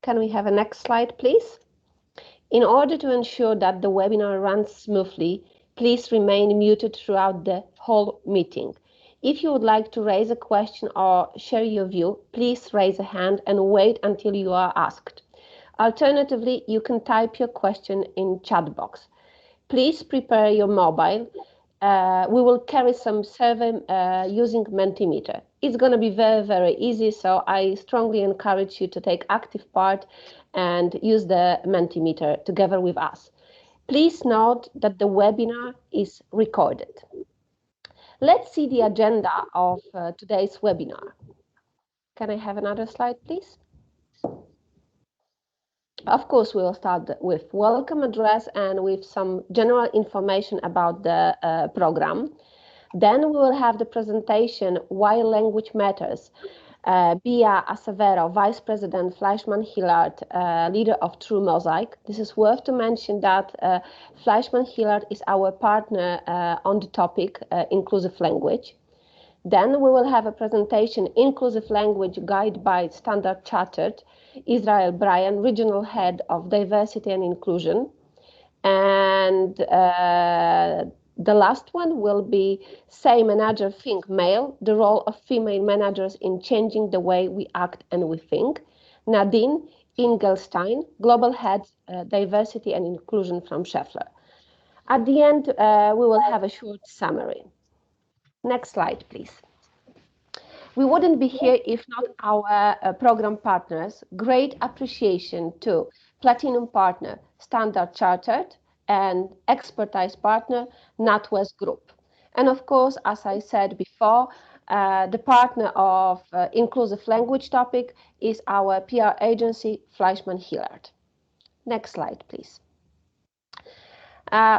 Can we have a next slide, please? In order to ensure that the webinar runs smoothly, please remain muted throughout the whole meeting. If you would like to raise a question or share your view, please raise a hand and wait until you are asked. Alternatively, you can type your question in chat box. Please prepare your mobile. We will carry some survey using Mentimeter. It's going to be very, very easy, so I strongly encourage you to take active part and use the Mentimeter together with us. Please note that the webinar is recorded. Let's see the agenda of today's webinar. Can I have another slide, please? Of course, we will start with welcome address and with some general information about the program. Then we will have the presentation Why Language Matters. Bia Acevero, Vice President Fleischmann-Hillard, leader of True Mosaic. This is worth to mention that Fleischmann-Hillard is our partner on the topic inclusive language. Then we will have a presentation, Inclusive Language Guide by Standard Chartered, Israel Bryan, Regional Head of Diversity and Inclusion. And the last one will be Say Manager Think Male, the role of female managers in changing the way we act and we think. Nadine Ingelstein, Global Head Diversity and Inclusion from Scheffler. At the end, we will have a short summary. Next slide, please. We wouldn't be here if not our program partners. Great appreciation to Platinum Partner, Standard Chartered, and Expertise Partner, NatWest Group. And of course, as I said before, the partner of inclusive language topic is our PR agency, Fleischmann-Hillard. Next slide, please.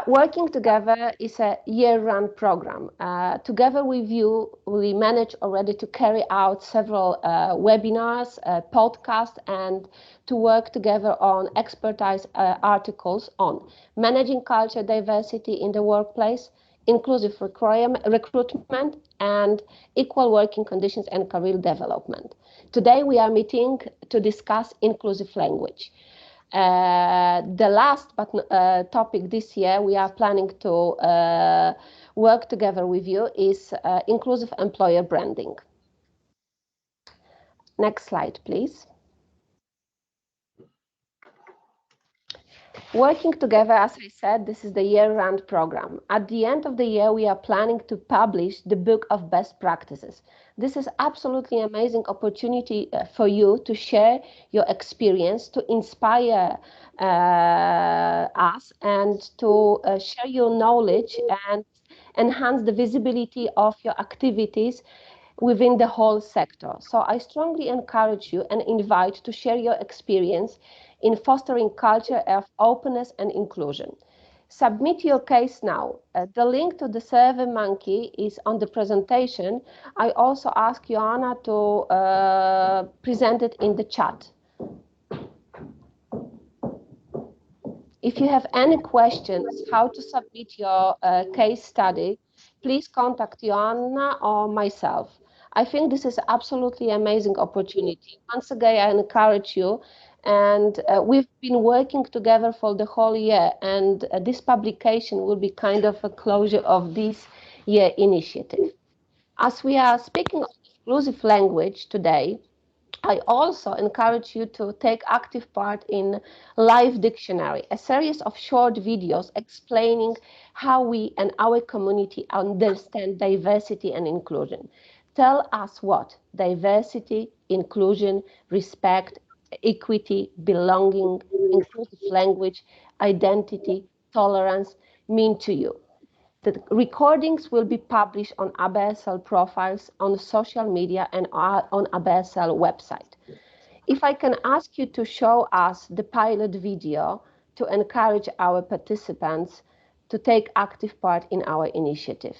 Working together is a year-round program. Together with you, we manage already to carry out several webinars, podcasts, and to work together on expertise articles on managing culture diversity in the workplace, inclusive recruitment, and equal working conditions and career development. Today, we are meeting to discuss inclusive language. The last topic this year we are planning to work together with you is inclusive employer branding. Next slide, please. Working together, as I said, this is the year-round program. At the end of the year, we are planning to publish the book of best practices. This is absolutely amazing opportunity for you to share your experience, to inspire us, and to share your knowledge and enhance the visibility of your activities within the whole sector. So I strongly encourage you and invite to share your experience in fostering culture of openness and inclusion. Submit your case now. The link to the SurveyMonkey is on the presentation. I also ask Joanna to present it in the chat. If you have any questions how to submit your case study, please contact Joanna or myself. I think this is absolutely amazing opportunity. Once again, I encourage you, and we've been working together for the whole year, and this publication will be kind of a closure of this year initiative. As we are speaking of inclusive language today, I also encourage you to take active part in Live Dictionary, a series of short videos explaining how we and our community understand diversity and inclusion. Tell us what diversity, inclusion, respect, equity, belonging, inclusive language, identity, tolerance mean to you. The recordings will be published on ABSL profiles, on social media, and on ABSL website. If I can ask you to show us the pilot video to encourage our participants to take active part in our initiative.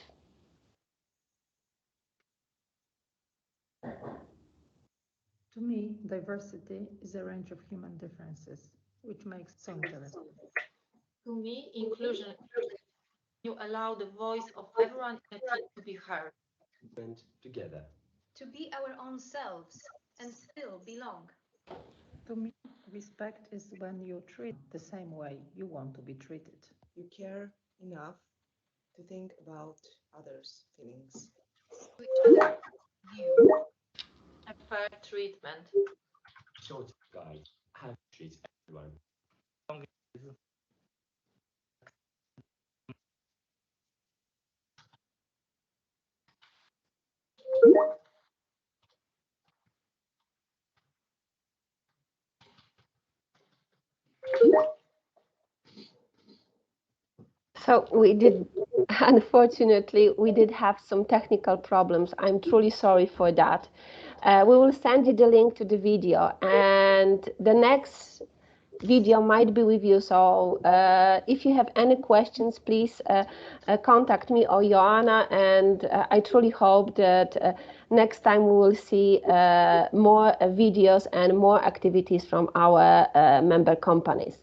To me, diversity is a range of human differences, which makes it so interesting. To me, inclusion, you allow the voice of everyone in a team to be heard. And together. To be our own selves and still belong. To me, respect is when you treat the same way you want to be treated. You care enough to think about others' feelings. To each other view a fair treatment. Show to guide how to treat everyone. So we did, unfortunately, we did have some technical problems. I'm truly sorry for that. We will send you the link to the video, and the next video might be with you. So if you have any questions, please contact me or Joanna, and I truly hope that next time we will see more videos and more activities from our member companies.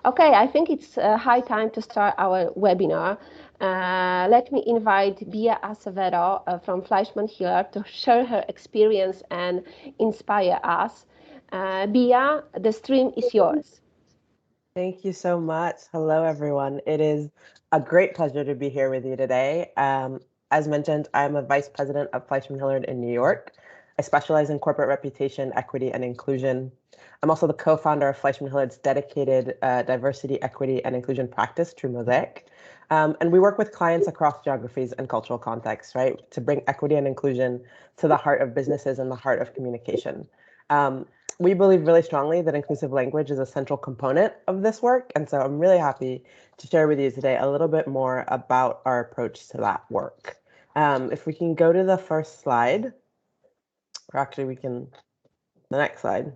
Okay, I think it's high time to start our webinar. Let me invite Bia Acevedo from Fleischmann Hiller to share her experience and inspire us. Bia, the stream is yours. Thank you so much. Hello, everyone. It is a great pleasure to be here with you today. As mentioned, I'm a vice president of Fleischmann Hillard in New York. I specialize in corporate reputation, equity, and inclusion. I'm also the co-founder of Fleischmann Hillard's dedicated diversity, equity, and inclusion practice, True Mosaic. And we work with clients across geographies and cultural contexts, right, to bring equity and inclusion to the heart of businesses and the heart of communication. We believe really strongly that inclusive language is a central component of this work. And so I'm really happy to share with you today a little bit more about our approach to that work. If we can go to the first slide, or actually we can, the next slide.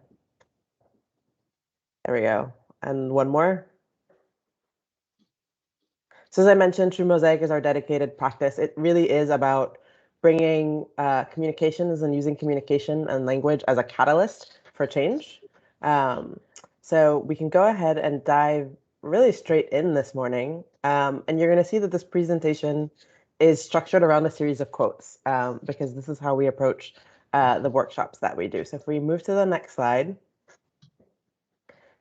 There we go. And one more. So as I mentioned, True Mosaic is our dedicated practice. It really is about bringing communications and using communication and language as a catalyst for change. So we can go ahead and dive really straight in this morning. And you're going to see that this presentation is structured around a series of quotes because this is how we approach the workshops that we do. So if we move to the next slide,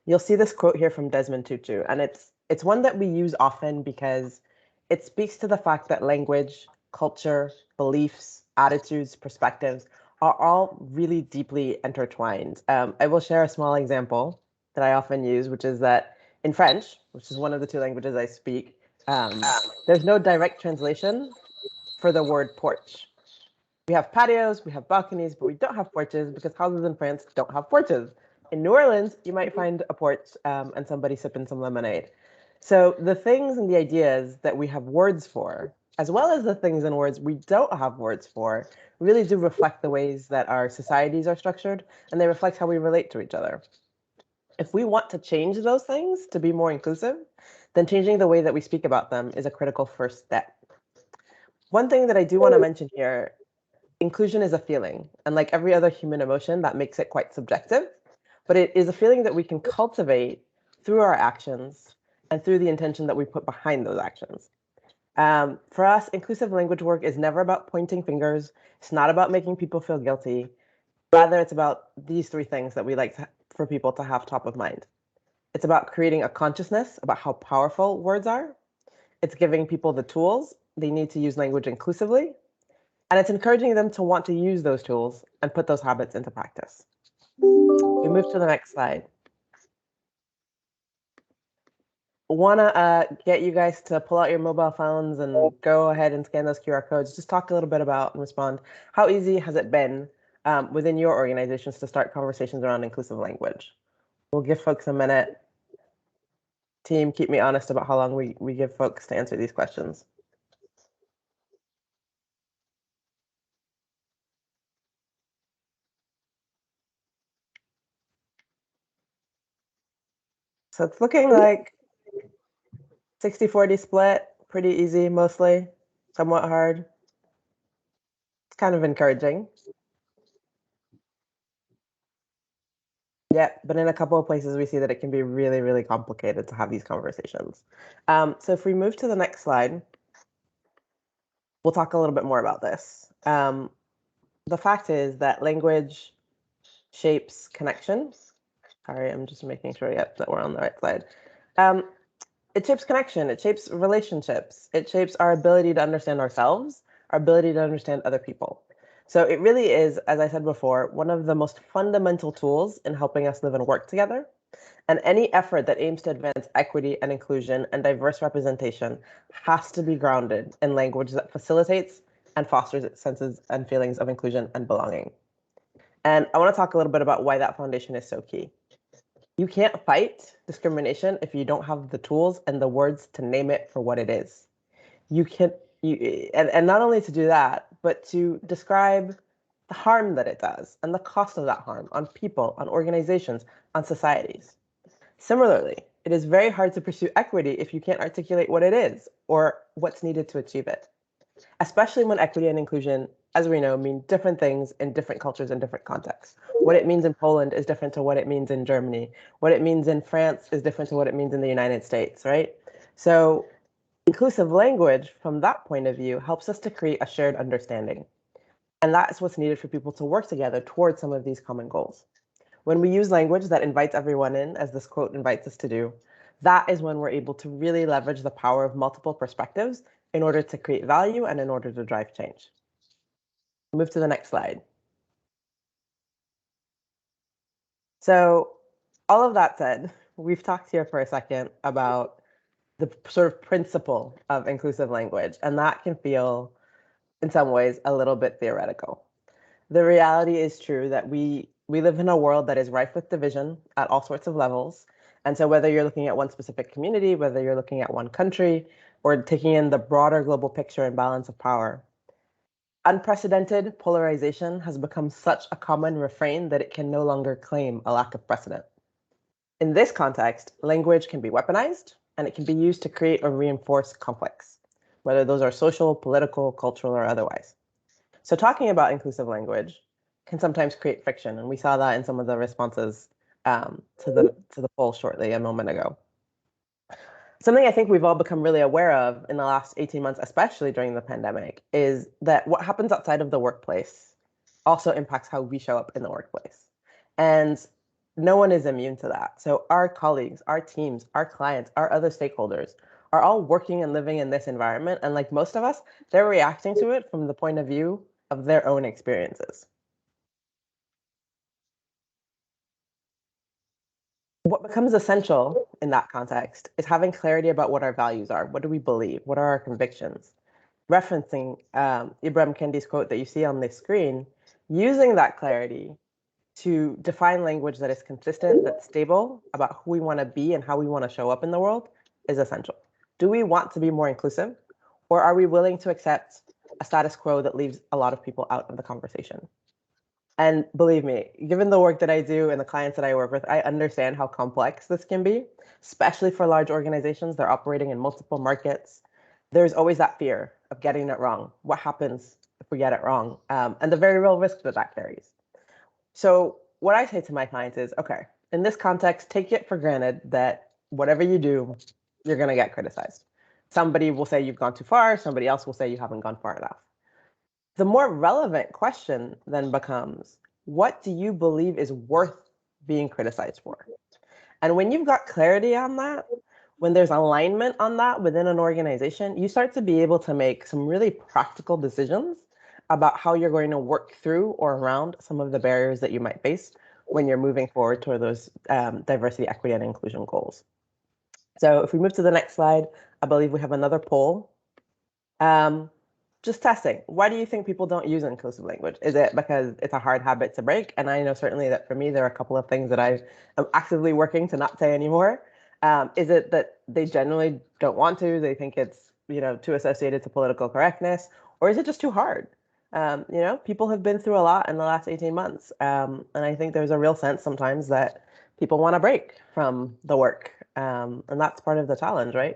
you'll see this quote here from Desmond Tutu. And it's one that we use often because it speaks to the fact that language, culture, beliefs, attitudes, perspectives are all really deeply intertwined. I will share a small example that I often use, which is that in French, which is one of the two languages I speak, there's no direct translation for the word porch. We have patios, we have balconies, but we don't have porches because houses in France don't have porches. In New Orleans, you might find a porch and somebody sipping some lemonade. So the things and the ideas that we have words for, as well as the things and words we don't have words for, really do reflect the ways that our societies are structured, and they reflect how we relate to each other. If we want to change those things to be more inclusive, then changing the way that we speak about them is a critical first step. One thing that I do want to mention here, inclusion is a feeling, and like every other human emotion, that makes it quite subjective, but it is a feeling that we can cultivate through our actions and through the intention that we put behind those actions. For us, inclusive language work is never about pointing fingers. It's not about making people feel guilty. Rather, it's about these three things that we like for people to have top of mind. It's about creating a consciousness about how powerful words are. It's giving people the tools they need to use language inclusively. And it's encouraging them to want to use those tools and put those habits into practice. We move to the next slide. Want to get you guys to pull out your mobile phones and go ahead and scan those QR codes. Just talk a little bit about and respond. How easy has it been within your organizations to start conversations around inclusive language? We'll give folks a minute. Team, keep me honest about how long we give folks to answer these questions. So it's looking like 60-40 split, pretty easy mostly, somewhat hard. It's kind of encouraging. Yeah, but in a couple of places we see that it can be really, really complicated to have these conversations. So if we move to the next slide, we'll talk a little bit more about this. The fact is that language shapes connection. Sorry, I'm just making sure, yep, that we're on the right slide. It shapes connection, it shapes relationships, it shapes our ability to understand ourselves, our ability to understand other people. So it really is, as I said before, one of the most fundamental tools in helping us live and work together. And any effort that aims to advance equity and inclusion and diverse representation has to be grounded in language that facilitates and fosters senses and feelings of inclusion and belonging. And I want to talk a little bit about why that foundation is so key. You can't fight discrimination if you don't have the tools and the words to name it for what it is. You can, and not only to do that, but to describe the harm that it does and the cost of that harm on people, on organizations, on societies. Similarly, it is very hard to pursue equity if you can't articulate what it is or what's needed to achieve it, especially when equity and inclusion, as we know, mean different things in different cultures and different contexts. What it means in Poland is different to what it means in Germany. What it means in France is different to what it means in the United States, right? So inclusive language, from that point of view, helps us to create a shared understanding. And that's what's needed for people to work together towards some of these common goals. When we use language that invites everyone in, as this quote invites us to do, that is when we're able to really leverage the power of multiple perspectives in order to create value and in order to drive change. Move to the next slide. So all of that said, we've talked here for a second about the sort of principle of inclusive language, and that can feel, in some ways, a little bit theoretical. The reality is true that we live in a world that is rife with division at all sorts of levels. And so whether you're looking at one specific community, whether you're looking at one country, or taking in the broader global picture and balance of power, unprecedented polarization has become such a common refrain that it can no longer claim a lack of precedent. In this context, language can be weaponized, and it can be used to create or reinforce conflicts, whether those are social, political, cultural, or otherwise. So talking about inclusive language can sometimes create friction, and we saw that in some of the responses to the poll shortly a moment ago. Something I think we've all become really aware of in the last 18 months, especially during the pandemic, is that what happens outside of the workplace also impacts how we show up in the workplace. And no one is immune to that. So our colleagues, our teams, our clients, our other stakeholders are all working and living in this environment. And like most of us, they're reacting to it from the point of view of their own experiences. What becomes essential in that context is having clarity about what our values are. What do we believe? What are our convictions? Referencing Ibram Kendi's quote that you see on the screen, using that clarity to define language that is consistent, that's stable about who we want to be and how we want to show up in the world is essential. Do we want to be more inclusive, or are we willing to accept a status quo that leaves a lot of people out of the conversation? And believe me, given the work that I do and the clients that I work with, I understand how complex this can be, especially for large organizations. They're operating in multiple markets. There's always that fear of getting it wrong. What happens if we get it wrong? And the very real risk that that carries. So what I say to my clients is, okay, in this context, take it for granted that whatever you do, you're going to get criticized. Somebody will say you've gone too far. Somebody else will say you haven't gone far enough. The more relevant question then becomes, what do you believe is worth being criticized for? And when you've got clarity on that, when there's alignment on that within an organization, you start to be able to make some really practical decisions about how you're going to work through or around some of the barriers that you might face when you're moving forward toward those diversity, equity, and inclusion goals. So if we move to the next slide, I believe we have another poll. Just testing. Why do you think people don't use inclusive language? Is it because it's a hard habit to break? And I know certainly that for me, there are a couple of things that I am actively working to not say anymore. Is it that they generally don't want to? They think it's too associated to political correctness, or is it just too hard? People have been through a lot in the last 18 months, and I think there's a real sense sometimes that people want to break from the work, and that's part of the challenge, right?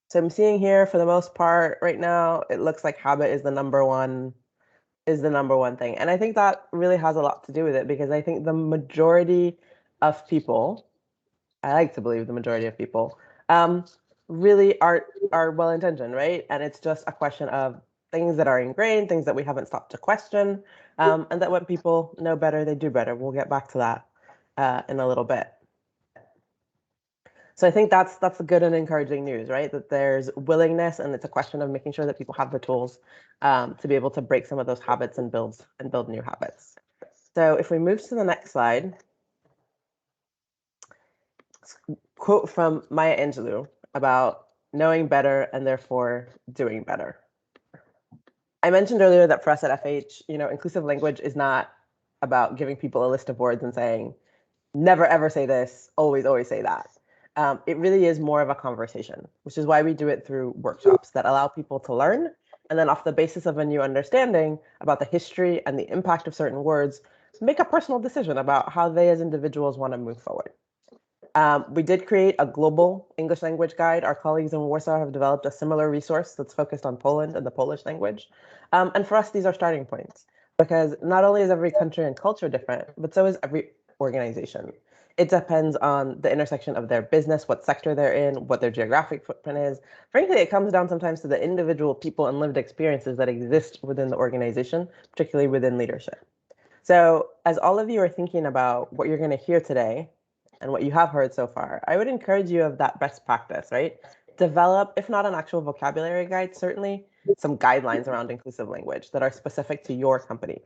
So I'm seeing here for the most part right now, it looks like habit is the number one thing. And I think that really has a lot to do with it, because I think the majority of people, I like to believe the majority of people, really are well-intentioned, right? And it's just a question of, things that are ingrained, things that we haven't stopped to question, and that when people know better, they do better. We'll get back to that in a little bit. So I think that's the good and encouraging news, right? That there's willingness, and it's a question of making sure that people have the tools to be able to break some of those habits and build new habits. So if we move to the next slide, quote from Maya Angelou about knowing better and therefore doing better. I mentioned earlier that for us at FH, inclusive language is not about giving people a list of words and saying, never ever say this, always say that. It really is more of a conversation, which is why we do it through workshops that allow people to learn, and then off the basis of a new understanding about the history and the impact of certain words, make a personal decision about how they as individuals want to move forward. We did create a global English language guide. Our colleagues in Warsaw have developed a similar resource that's focused on Poland and the Polish language. And for us, these are starting points, because not only is every country and culture different, but so is every organization. It depends on the intersection of their business, what sector they're in, what their geographic footprint is. Frankly, it comes down sometimes to the individual people and lived experiences that exist within the organization, particularly within leadership. So as all of you are thinking about what you're going to hear today and what you have heard so far, I would encourage you of that best practice, right? Develop, if not an actual vocabulary guide, certainly some guidelines around inclusive language that are specific to your company.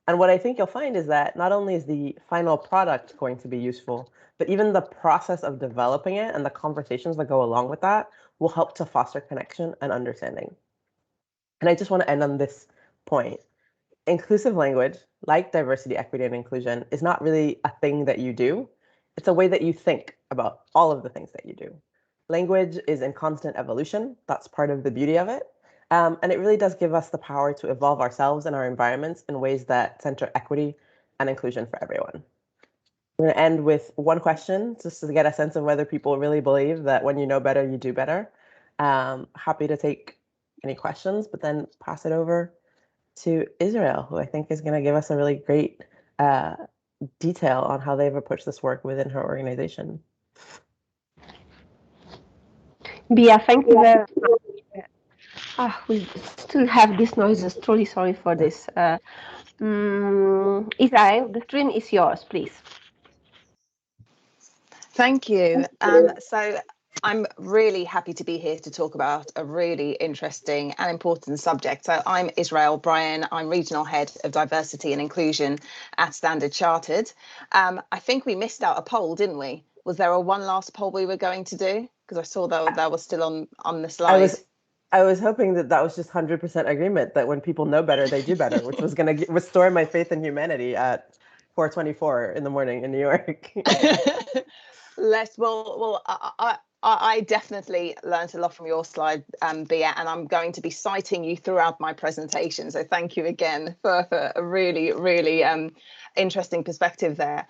And what I think you'll find is that not only is the final product going to be useful, but even the process of developing it and the conversations that go along with that will help to foster connection and understanding. And I just want to end on this point. Inclusive language, like diversity, equity, and inclusion, is not really a thing that you do. It's a way that you think about all of the things that you do. Language is in constant evolution. That's part of the beauty of it. And it really does give us the power to evolve ourselves and our environments in ways that center equity and inclusion for everyone. I'm going to end with one question, just to get a sense of whether people really believe that when you know better, you do better. Happy to take any questions, but then pass it over to Israel, who I think is going to give us a really great detail on how they've approached this work within her organization. Bia, thank you very much. We still have these noises. Truly sorry for this. Israel, the stream is yours, please. Thank you. So I'm really happy to be here to talk about a really interesting and important subject. So I'm Israel Bryan. I'm Regional Head of Diversity and Inclusion at Standard Chartered. I think we missed out a poll, didn't we? Was there a one last poll we were going to do? Because I saw that was still on the slide. I was hoping that was just 100% agreement that when people know better, they do better, which was going to restore my faith in humanity at 4:24 in the morning in New York. I definitely learned a lot from your slide, Bia, and I'm going to be citing you throughout my presentation. So thank you again for a really, really interesting perspective there.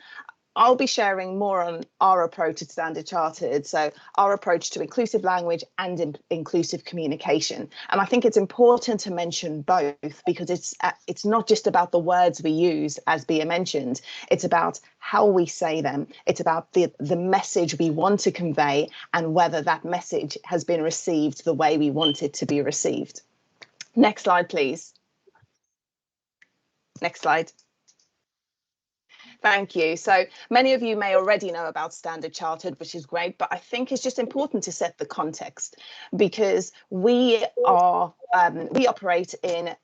I'll be sharing more on our approach at Standard Chartered, so our approach to inclusive language and inclusive communication. And I think it's important to mention both, because it's not just about the words we use, as Bia mentioned. It's about how we say them. It's about the message we want to convey and whether that message has been received the way we want it to be received. Next slide, please. Next slide. Thank you. So many of you may already know about Standard Chartered, which is great, but I think it's just important to set the context, because we operate in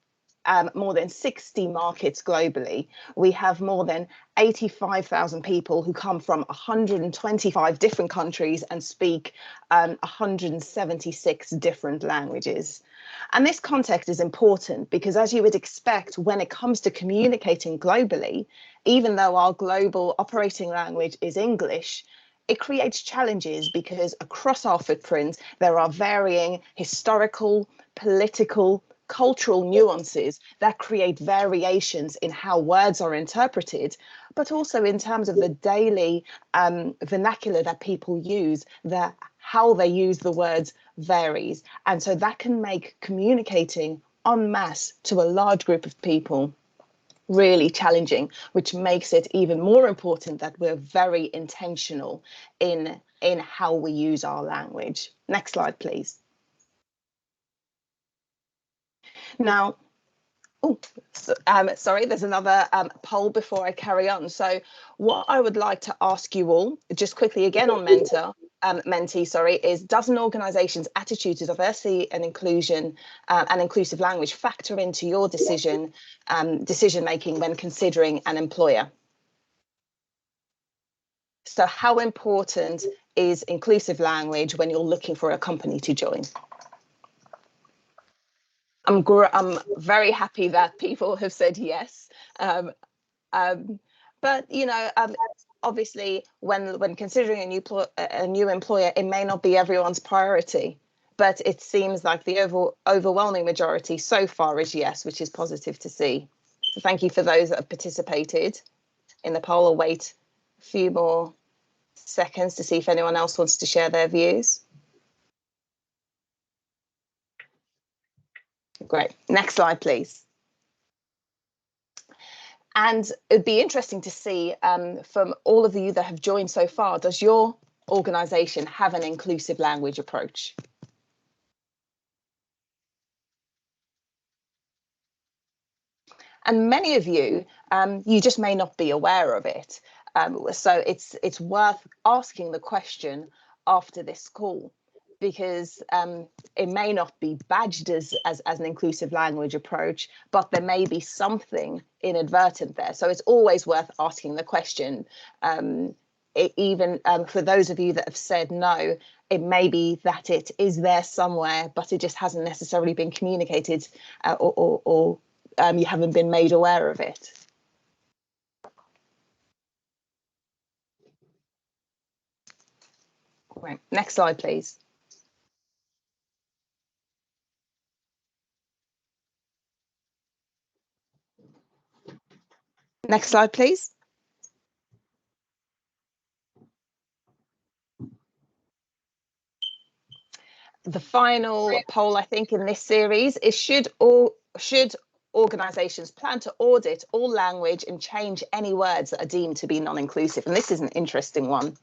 more than 60 markets globally. We have more than 85,000 people who come from 125 different countries and speak 176 different languages. And this context is important because, as you would expect, when it comes to communicating globally, even though our global operating language is English, it creates challenges because across our footprint, there are varying historical, political, cultural nuances that create variations in how words are interpreted, but also in terms of the daily vernacular that people use, how they use the words varies. And so that can make communicating en masse to a large group of people really challenging, which makes it even more important that we're very intentional in how we use our language. Next slide, please. Now, sorry, there's another poll before I carry on. So what I would like to ask you all, just quickly again on mentee, sorry, is does an organisation's attitude to diversity and inclusion and inclusive language factor into your decision making when considering an employer? So how important is inclusive language when you're looking for a company to join? I'm very happy that people have said yes. But you know, obviously, when considering a new employer, it may not be everyone's priority. But it seems like the overwhelming majority so far is yes, which is positive to see. So thank you for those that have participated in the poll. I'll wait a few more seconds to see if anyone else wants to share their views. Great. Next slide, please. And it'd be interesting to see from all of you that have joined so far, does your organisation have an inclusive language approach? And many of you, you just may not be aware of it. So it's worth asking the question after this call, because it may not be badged as an inclusive language approach, but there may be something inadvertent there. So it's always worth asking the question. Even for those of you that have said no, it may be that it is there somewhere, but it just hasn't necessarily been communicated or you haven't been made aware of it. Right. Next slide, please. Next slide, please. The final poll, I think, in this series is should organisations plan to audit all language and change any words that are deemed to be non-inclusive? And this is an interesting one.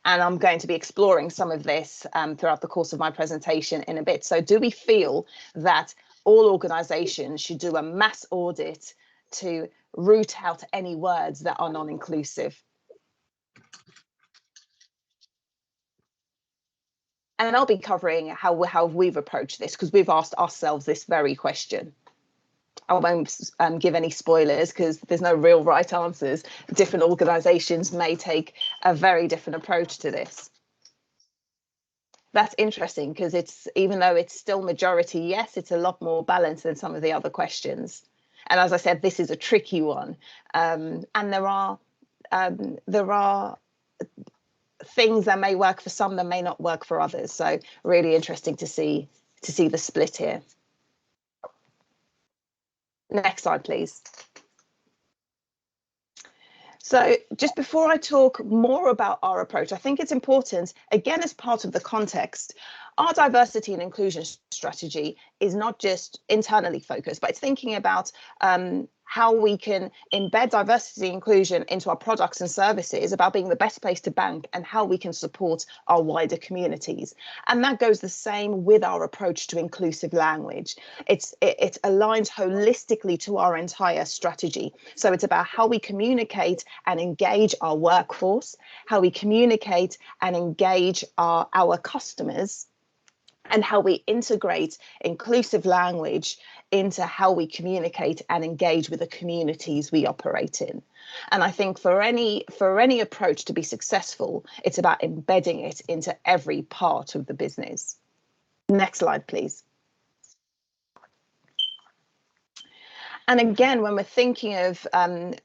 And I'm going to be exploring some of this throughout the course of my presentation in a bit. So do we feel that all organisations should do a mass audit to root out any words that are non-inclusive? And I'll be covering how we've approached this, because we've asked ourselves this very question. I won't give any spoilers because there's no real right answers. Different organisations may take a very different approach to this. That's interesting because even though it's still majority yes, it's a lot more balanced than some of the other questions. And as I said, this is a tricky one. And there are things that may work for some that may not work for others. So really interesting to see the split here. Next slide, please. So just before I talk more about our approach, I think it's important, again, as part of the context, our diversity and inclusion strategy is not just internally focused, but it's thinking about how we can embed diversity and inclusion into our products and services, about being the best place to bank, and how we can support our wider communities. And that goes the same with our approach to inclusive language. It aligns holistically to our entire strategy. So it's about how we communicate and engage our workforce, how we communicate and engage our customers, and how we integrate inclusive language into how we communicate and engage with the communities we operate in. And I think for any approach to be successful, it's about embedding it into every part of the business. Next slide, please. And again, when we're thinking of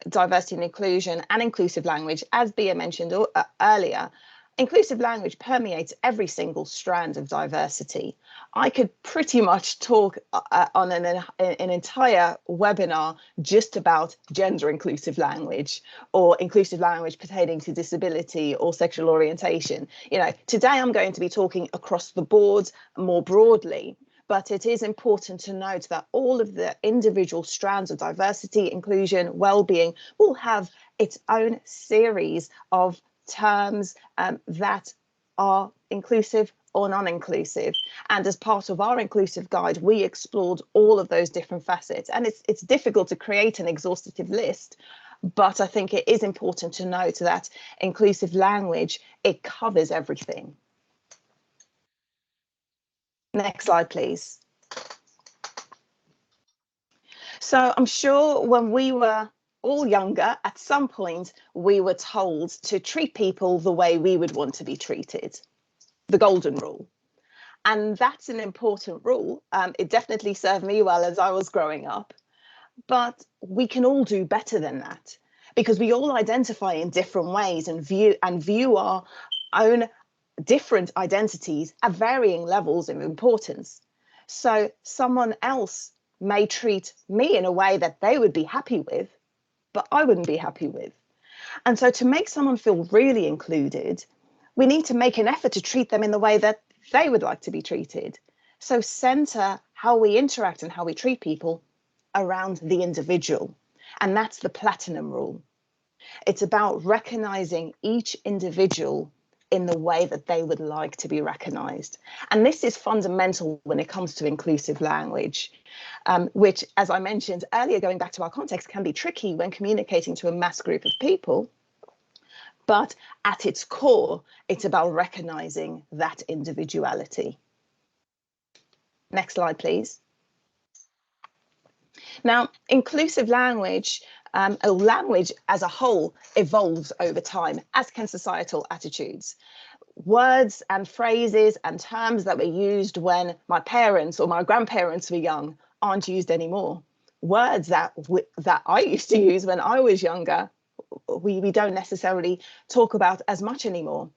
diversity and inclusion and inclusive language, as Bia mentioned earlier, inclusive language permeates every single strand of diversity. I could pretty much talk on an entire webinar just about gender inclusive language or inclusive language pertaining to disability or sexual orientation. You know, today I'm going to be talking across the board more broadly, but it is important to note that all of the individual strands of diversity, inclusion, well-being will have its own series of terms that are inclusive or non-inclusive. And as part of our inclusive guide, we explored all of those different facets. And it's difficult to create an exhaustive list, but I think it is important to note that inclusive language, it covers everything. Next slide, please. So I'm sure when we were all younger, at some point, we were told to treat people the way we would want to be treated, the golden rule. And that's an important rule. It definitely served me well as I was growing up. But we can all do better than that, because we all identify in different ways and view our own different identities at varying levels of importance. So someone else may treat me in a way that they would be happy with, but I wouldn't be happy with. And so to make someone feel really included, we need to make an effort to treat them in the way that they would like to be treated. So center how we interact and how we treat people around the individual. And that's the platinum rule. It's about recognizing each individual in the way that they would like to be recognized. And this is fundamental when it comes to inclusive language, which, as I mentioned earlier, going back to our context, can be tricky when communicating to a mass group of people. But at its core, it's about recognizing that individuality. Next slide, please. Now, inclusive language, language as a whole, evolves over time, as can societal attitudes. Words and phrases and terms that were used when my parents or my grandparents were young aren't used anymore. Words that I used to use when I was younger, we don't necessarily talk about as much anymore.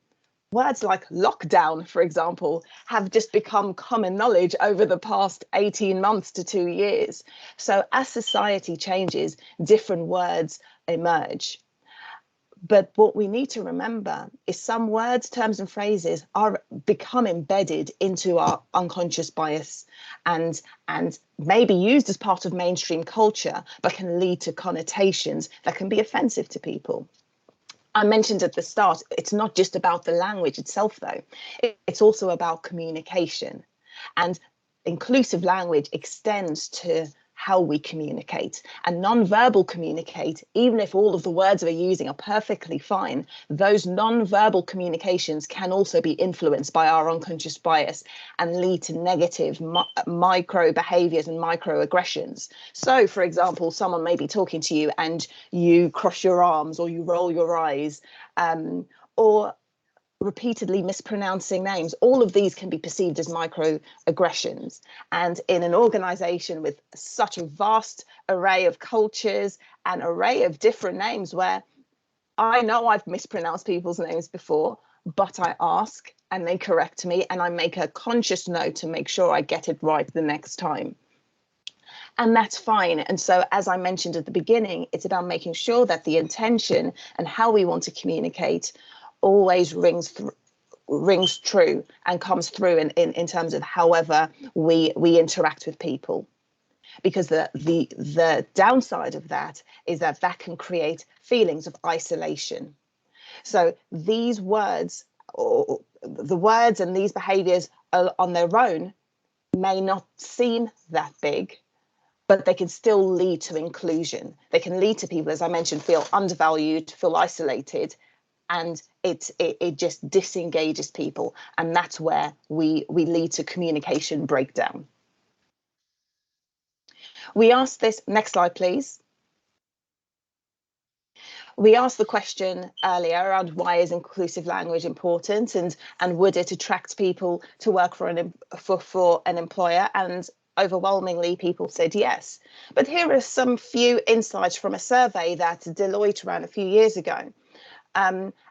Words like lockdown, for example, have just become common knowledge over the past 18 months to 2 years. So as society changes, different words emerge. But what we need to remember is some words, terms and phrases become embedded into our unconscious bias and may be used as part of mainstream culture, but can lead to connotations that can be offensive to people. I mentioned at the start, it's not just about the language itself, though. It's also about communication. And inclusive language extends to how we communicate. And non-verbal communicate, even if all of the words we're using are perfectly fine, those non-verbal communications can also be influenced by our unconscious bias and lead to negative micro behaviors and microaggressions. So, for example, someone may be talking to you and you cross your arms or you roll your eyes, or repeatedly mispronouncing names. All of these can be perceived as microaggressions. And in an organization with such a vast array of cultures, an array of different names, where I know I've mispronounced people's names before, but I ask and they correct me, and I make a conscious note to make sure I get it right the next time. And that's fine. And so, as I mentioned at the beginning, it's about making sure that the intention and how we want to communicate always rings true and comes through in terms of however we interact with people. Because the downside of that is that can create feelings of isolation. So these words, or the words and these behaviors on their own may not seem that big, but they can still lead to inclusion. They can lead to people, as I mentioned, feel undervalued, feel isolated, and it just disengages people. And that's where we lead to communication breakdown. We asked this, next slide, please. We asked the question earlier around why is inclusive language important, and would it attract people to work for an employer? And overwhelmingly, people said yes. But here are some few insights from a survey that Deloitte ran a few years ago,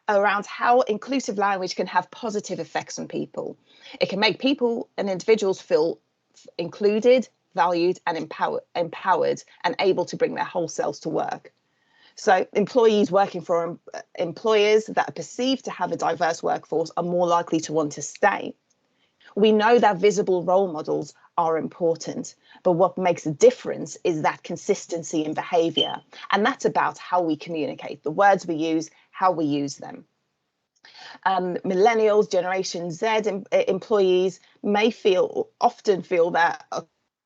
around how inclusive language can have positive effects on people. It can make people and individuals feel included, valued, and empowered and able to bring their whole selves to work. So employees working for employers that are perceived to have a diverse workforce are more likely to want to stay. We know that visible role models are important, but what makes a difference is that consistency in behavior. And that's about how we communicate, the words we use, how we use them. Millennials, Generation Z employees may often feel that,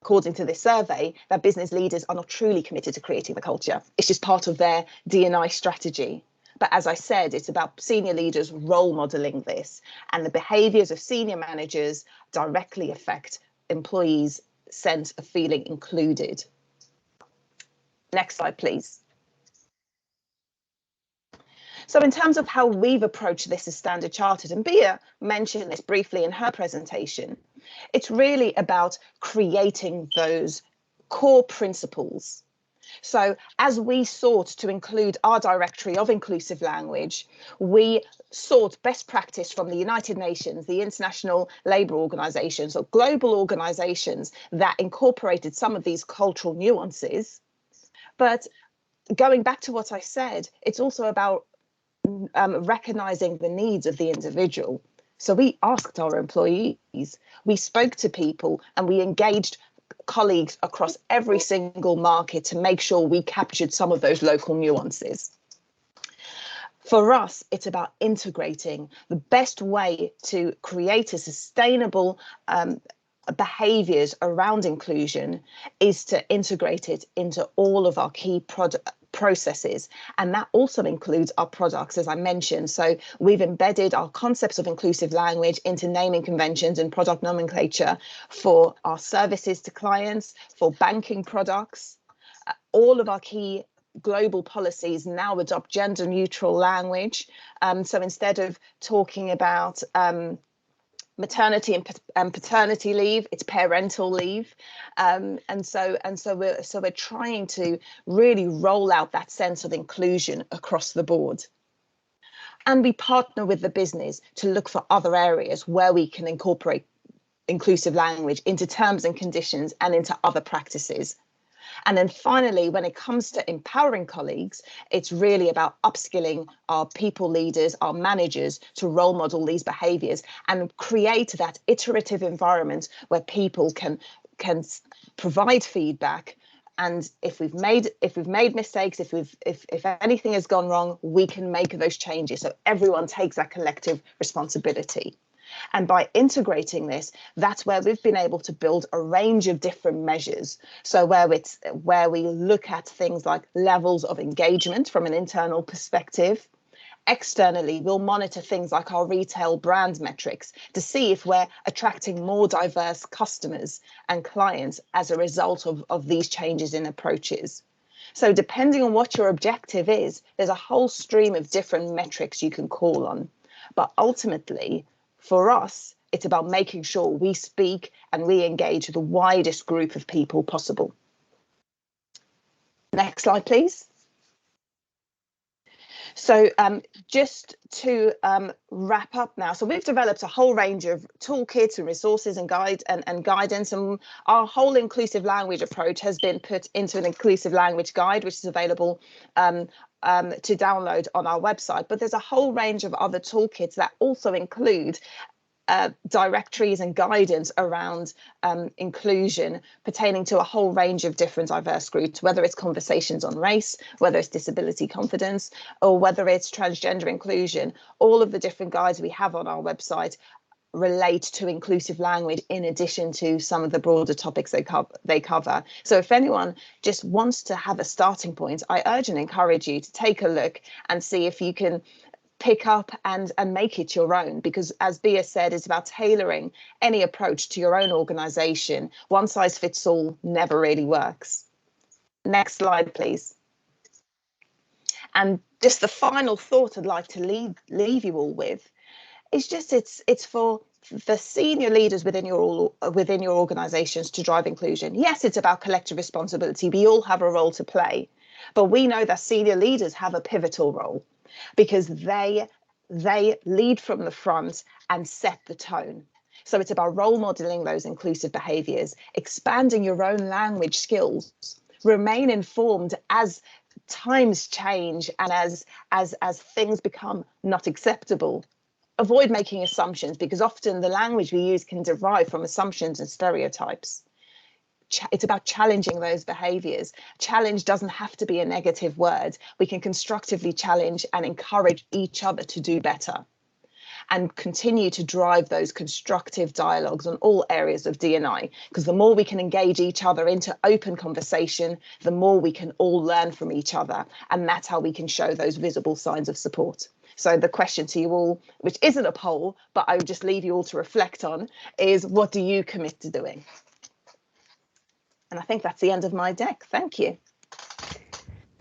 according to this survey, that business leaders are not truly committed to creating the culture. It's just part of their D&I strategy. But as I said, it's about senior leaders role modeling this, and the behaviours of senior managers directly affect employees' sense of feeling included. Next slide, please. So in terms of how we've approached this as Standard Chartered, and Bia mentioned this briefly in her presentation, it's really about creating those core principles. So as we sought to include our directory of inclusive language, we sought best practice from the United Nations, the International Labour Organizations, or global organizations that incorporated some of these cultural nuances. But going back to what I said, it's also about recognizing the needs of the individual. So we asked our employees, we spoke to people, and we engaged colleagues across every single market to make sure we captured some of those local nuances. For us, it's about integrating. The best way to create a sustainable behaviours around inclusion is to integrate it into all of our key processes, and that also includes our products, as I mentioned. So we've embedded our concepts of inclusive language into naming conventions and product nomenclature for our services to clients, for banking products. All of our key global policies now adopt gender neutral language. So instead of talking about maternity and paternity leave, it's parental leave, and so we're trying to really roll out that sense of inclusion across the board. And we partner with the business to look for other areas where we can incorporate inclusive language into terms and conditions and into other practices. And then finally, when it comes to empowering colleagues, it's really about upskilling our people leaders, our managers, to role model these behaviours and create that iterative environment where people can provide feedback. And if we've made mistakes, if anything has gone wrong, we can make those changes. So everyone takes that collective responsibility. And by integrating this, that's where we've been able to build a range of different measures. So where we look at things like levels of engagement from an internal perspective. Externally, we'll monitor things like our retail brand metrics to see if we're attracting more diverse customers and clients as a result of these changes in approaches. So depending on what your objective is, there's a whole stream of different metrics you can call on. But ultimately, for us, it's about making sure we speak and we engage the widest group of people possible. Next slide, please. So just to wrap up now, so we've developed a whole range of toolkits and resources and guidance, and our whole inclusive language approach has been put into an inclusive language guide, which is available to download on our website. But there's a whole range of other toolkits that also include directories and guidance around inclusion pertaining to a whole range of different diverse groups, whether it's conversations on race, whether it's disability confidence, or whether it's transgender inclusion. All of the different guides we have on our website relate to inclusive language in addition to some of the broader topics they cover. So if anyone just wants to have a starting point, I urge and encourage you to take a look and see if you can pick up and make it your own, because as Bia said, it's about tailoring any approach to your own organisation. One size fits all never really works. Next slide, please. And just the final thought I'd like to leave you all with is just it's for the senior leaders within your organisations to drive inclusion. Yes, it's about collective responsibility. We all have a role to play, but we know that senior leaders have a pivotal role, because they lead from the front and set the tone. So it's about role modeling those inclusive behaviours, expanding your own language skills, remain informed as times change and as things become not acceptable. Avoid making assumptions, because often the language we use can derive from assumptions and stereotypes. It's about challenging those behaviours. Challenge doesn't have to be a negative word. We can constructively challenge and encourage each other to do better. and continue to drive those constructive dialogues on all areas of D&I, because the more we can engage each other into open conversation, the more we can all learn from each other, and that's how we can show those visible signs of support. So the question to you all, which isn't a poll, but I would just leave you all to reflect on, is what do you commit to doing? And I think that's the end of my deck. Thank you.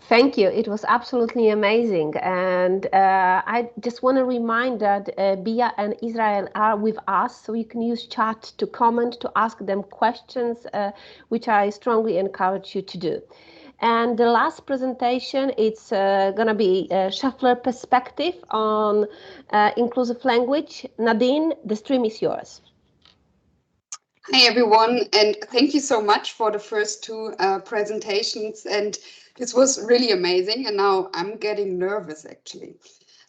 Thank you. It was absolutely amazing. And I just want to remind that Bia and Israel are with us, so you can use chat to comment, to ask them questions, which I strongly encourage you to do. And the last presentation, it's going to be a Schaeffler perspective on inclusive language. Nadine, the stream is yours. Hi, everyone, and thank you so much for the first two presentations. And this was really amazing. And now I'm getting nervous, actually.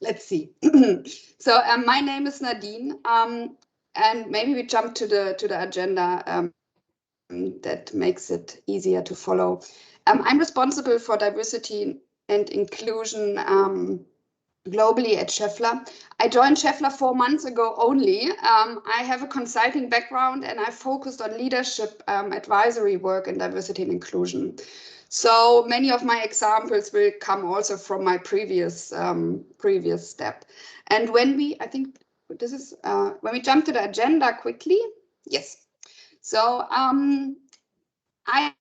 Let's see. So my name is Nadine, and maybe we jump to the agenda. That makes it easier to follow. I'm responsible for diversity and inclusion globally at Schaeffler. I joined Schaeffler 4 months ago only. I have a consulting background and I focused on leadership, advisory work in diversity and inclusion. So many of my examples will come also from my previous step. And when we, I think this is, when we jump to the agenda quickly, yes. So I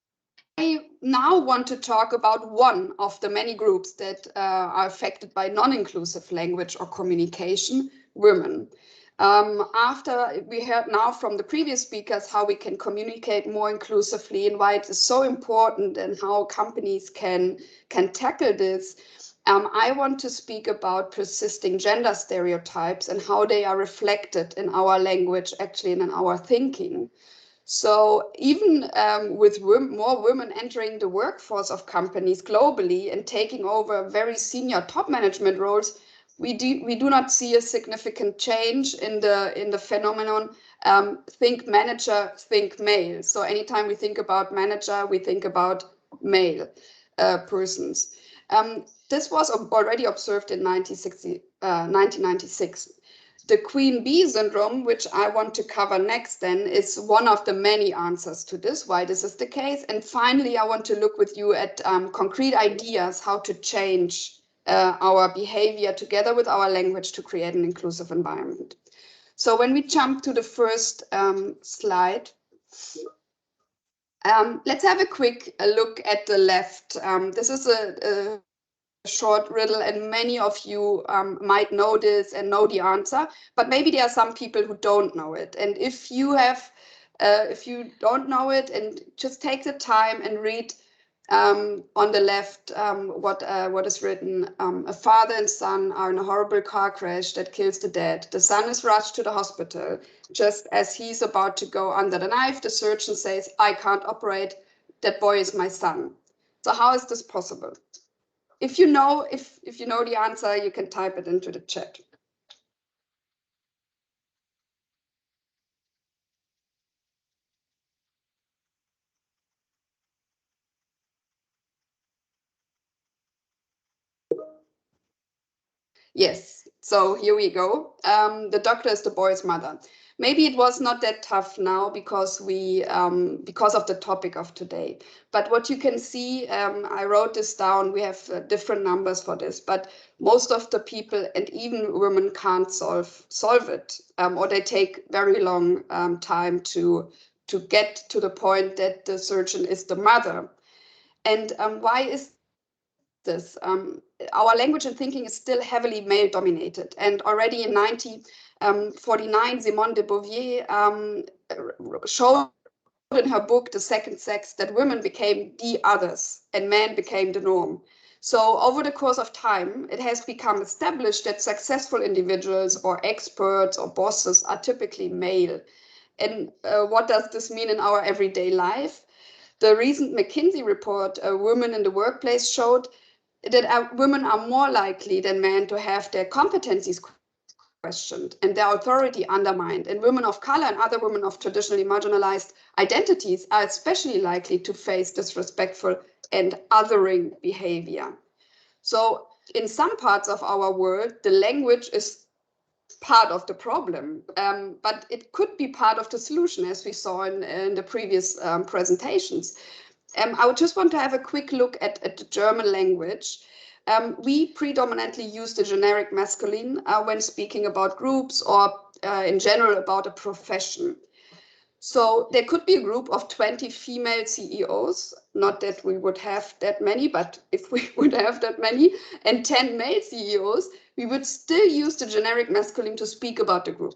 now want to talk about one of the many groups that are affected by non-inclusive language or communication, women. After we heard now from the previous speakers how we can communicate more inclusively and why it is so important and how companies can tackle this, I want to speak about persisting gender stereotypes and how they are reflected in our language, actually, and in our thinking. So even with more women entering the workforce of companies globally and taking over very senior top management roles, we do not see a significant change in the phenomenon. Think manager, think male. So anytime we think about manager, we think about male persons. This was already observed in 1996. The Queen Bee syndrome, which I want to cover next then, is one of the many answers to this, why this is the case. And finally, I want to look with you at concrete ideas how to change our behavior together with our language to create an inclusive environment. So when we jump to the first slide, let's have a quick look at the left. This is a short riddle, and many of you might know this and know the answer, but maybe there are some people who don't know it. And if you don't know it, and just take the time and read on the left what is written. A father and son are in a horrible car crash that kills the dad. The son is rushed to the hospital. Just as he's about to go under the knife, the surgeon says, "I can't operate. That boy is my son." So how is this possible? If you know the answer, you can type it into the chat. Yes, so here we go. The doctor is the boy's mother. Maybe it was not that tough now because of the topic of today. But what you can see, I wrote this down. We have different numbers for this, but most of the people and even women can't solve it, or they take very long time to get to the point that the surgeon is the mother. And why is this? Our language and thinking is still heavily male dominated, and already in 1949 Simone de Beauvoir showed in her book The Second Sex that women became the others and men became the norm. So over the course of time, it has become established that successful individuals or experts or bosses are typically male. And what does this mean in our everyday life? The recent McKinsey report, Women in the Workplace, showed that women are more likely than men to have their competencies questioned and their authority undermined. And women of color and other women of traditionally marginalized identities are especially likely to face disrespectful and othering behavior. So in some parts of our world, the language is part of the problem, but it could be part of the solution, as we saw in the previous presentations. I would just want to have a quick look at the German language. We predominantly use the generic masculine when speaking about groups or in general about a profession. So there could be a group of 20 female CEOs, not that we would have that many, but if we would have that many, and 10 male CEOs, we would still use the generic masculine to speak about the group.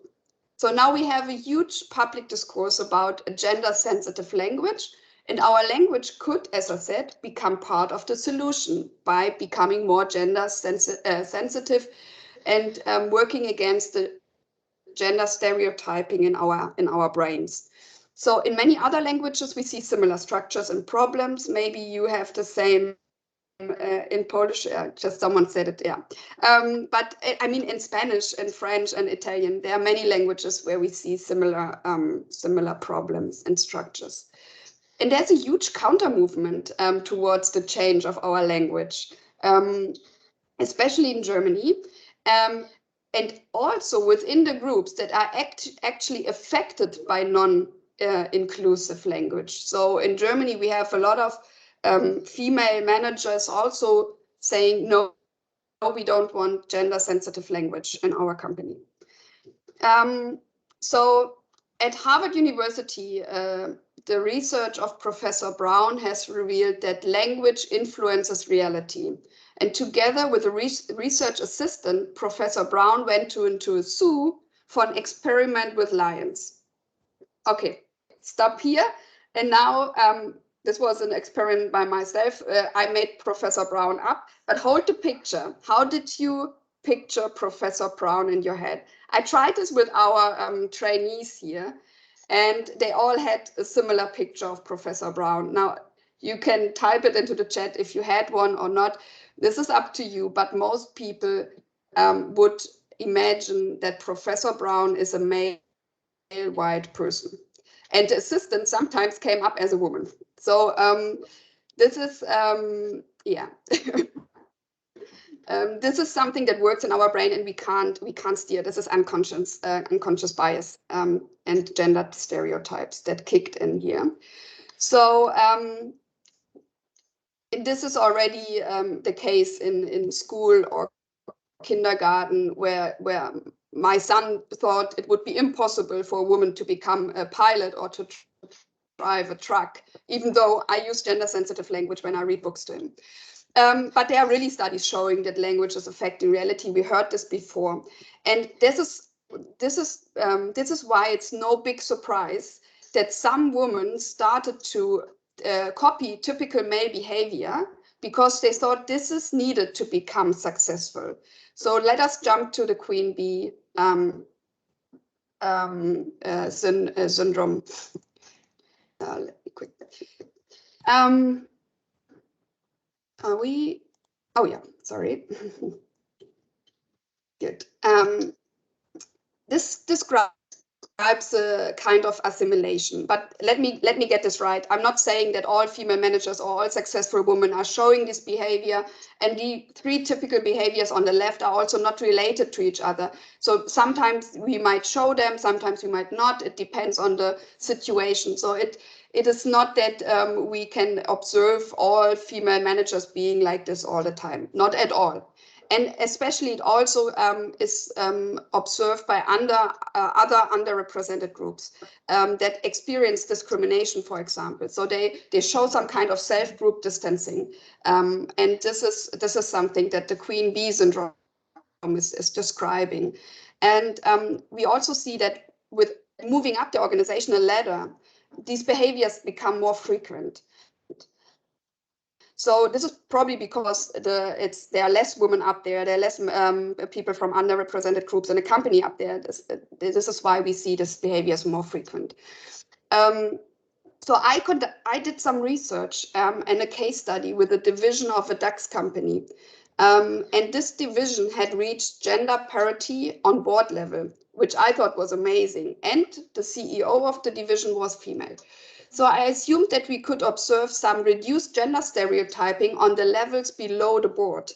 So now we have a huge public discourse about a gender-sensitive language, and our language could, as I said, become part of the solution by becoming more gender-sensitive and working against the gender stereotyping in our brains. So in many other languages, we see similar structures and problems. Maybe you have the same in Polish, just someone said it, yeah. But I mean, in Spanish and French and Italian, there are many languages where we see similar problems and structures. And there's a huge counter movement towards the change of our language, especially in Germany. And also within the groups that are actually affected by non-inclusive language. So in Germany, we have a lot of female managers also saying, no, we don't want gender-sensitive language in our company. So at Harvard University, the research of Professor Brown has revealed that language influences reality. And together with a research assistant, Professor Brown went into a zoo for an experiment with lions. Okay, stop here. And now this was an experiment by myself. I made Professor Brown up, but hold the picture. How did you picture Professor Brown in your head? I tried this with our trainees here, and they all had a similar picture of Professor Brown. Now, you can type it into the chat if you had one or not. This is up to you, but most people would imagine that Professor Brown is a male white person. And the assistant sometimes came up as a woman. So this is, yeah. This is something that works in our brain, and we can't steer. This is unconscious bias and gender stereotypes that kicked in here. So this is already the case in school or kindergarten, where my son thought it would be impossible for a woman to become a pilot or to drive a truck, even though I use gender-sensitive language when I read books to him. But there are really studies showing that language is affecting reality. We heard this before, and this is why it's no big surprise that some women started to copy typical male behavior because they thought this is needed to become successful. So let us jump to the Queen Bee syndrome. Let me quickly. Are we? Oh yeah, sorry. Good. This describes a kind of assimilation, but let me get this right. I'm not saying that all female managers or all successful women are showing this behavior, and the 3 typical behaviors on the left are also not related to each other. So sometimes we might show them, sometimes we might not. It depends on the situation. So it is not that we can observe all female managers being like this all the time, not at all. And especially it also is observed by other underrepresented groups that experience discrimination, for example. So they show some kind of self-group distancing. And this is something that the Queen Bee syndrome is describing. And we also see that with moving up the organizational ladder, these behaviors become more frequent. So this is probably because there are less women up there, there are less people from underrepresented groups in a company up there. This is why we see this behavior as more frequent. So I did some research and a case study with a division of a DAX company. And this division had reached gender parity on board level, which I thought was amazing. And the CEO of the division was female. So I assumed that we could observe some reduced gender stereotyping on the levels below the board,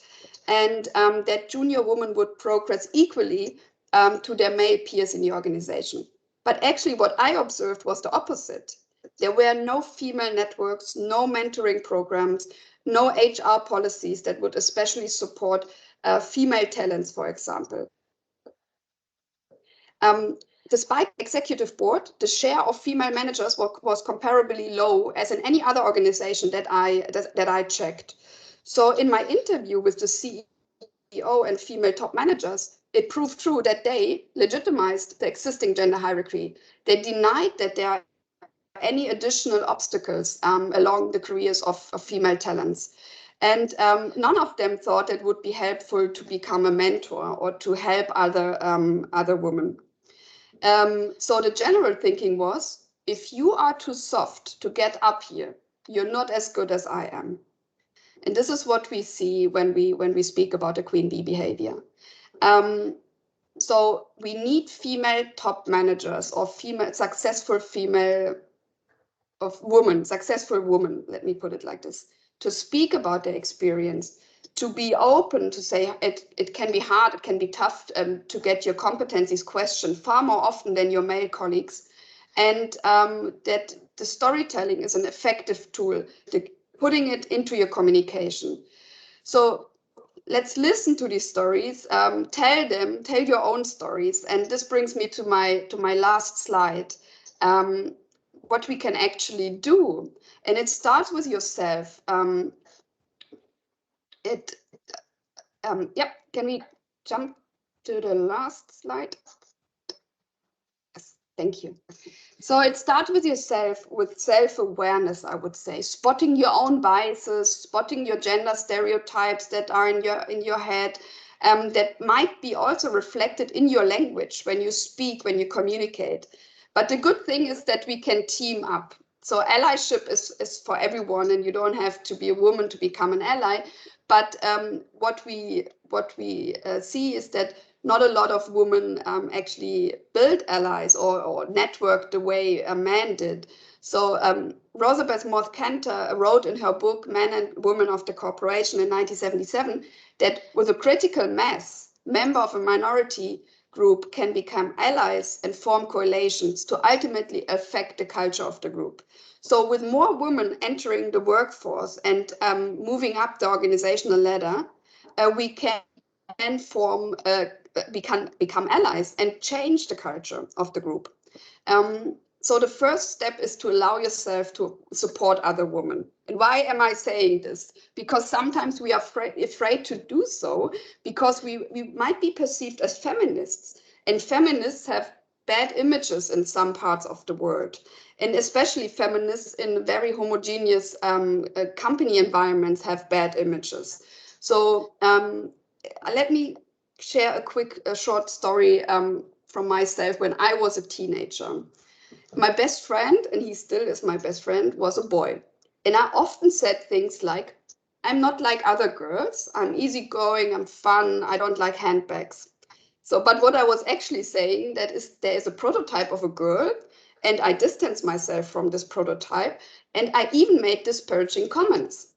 and that junior women would progress equally to their male peers in the organization. But actually what I observed was the opposite. There were no female networks, no mentoring programs, no HR policies that would especially support female talents, for example. Despite executive board, the share of female managers was comparably low as in any other organization that I checked. So in my interview with the CEO and female top managers, it proved true that they legitimized the existing gender hierarchy. They denied that there are any additional obstacles along the careers of female talents. And none of them thought it would be helpful to become a mentor or to help other women. So the general thinking was, if you are too soft to get up here, you're not as good as I am. And this is what we see when we speak about the queen bee behavior. So we need female top managers or successful women, let me put it like this, to speak about their experience, to be open, to say it can be hard, it can be tough to get your competencies questioned far more often than your male colleagues, and that the storytelling is an effective tool, putting it into your communication. So let's listen to these stories, tell your own stories. And this brings me to my last slide, what we can actually do. And it starts with yourself. Yep, can we jump to the last slide? Yes, thank you. So it starts with yourself, with self-awareness, I would say, spotting your own biases, spotting your gender stereotypes that are in your head, that might be also reflected in your language when you speak, when you communicate. But the good thing is that we can team up. So allyship is for everyone, and you don't have to be a woman to become an ally. But what we see is that not a lot of women actually build allies or network the way a man did. So Rosabeth Moth Kanter wrote in her book Men and Women of the Corporation in 1977 that with a critical mass, member of a minority group can become allies and form coalitions to ultimately affect the culture of the group. So with more women entering the workforce and moving up the organizational ladder, we can become allies and change the culture of the group. So the first step is to allow yourself to support other women. And why am I saying this? Because sometimes we are afraid to do so because we might be perceived as feminists, and feminists have bad images in some parts of the world, and especially feminists in very homogeneous company environments have bad images. So let me share a short story from myself when I was a teenager. My best friend, and he still is my best friend, was a boy. And I often said things like, I'm not like other girls. I'm easygoing, I'm fun, I don't like handbags. So, but what I was actually saying that is there is a prototype of a girl, and I distance myself from this prototype, and I even made disparaging comments.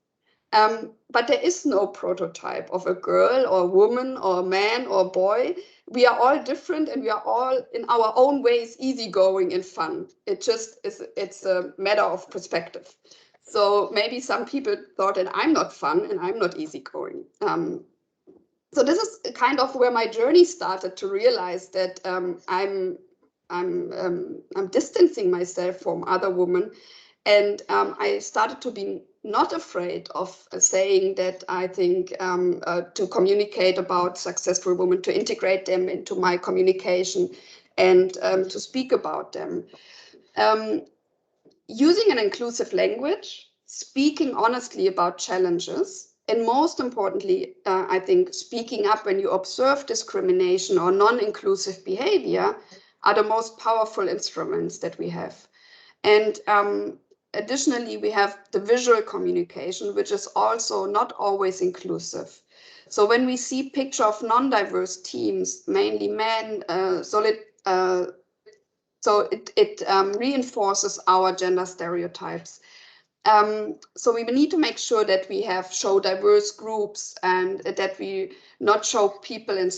But there is no prototype of a girl or a woman or a man or a boy. We are all different, and we are all in our own ways easygoing and fun. It just is, it's a matter of perspective. So maybe some people thought that I'm not fun and I'm not easygoing. So this is kind of where my journey started, to realize that I'm distancing myself from other women. And I started to be not afraid of saying that I think to communicate about successful women, to integrate them into my communication, and to speak about them. Using an inclusive language, speaking honestly about challenges, and most importantly, I think speaking up when you observe discrimination or non-inclusive behavior are the most powerful instruments that we have. And additionally, we have the visual communication, which is also not always inclusive. So when we see picture of non-diverse teams, mainly men, so it reinforces our gender stereotypes. So we need to make sure that we show diverse groups and that we not show people in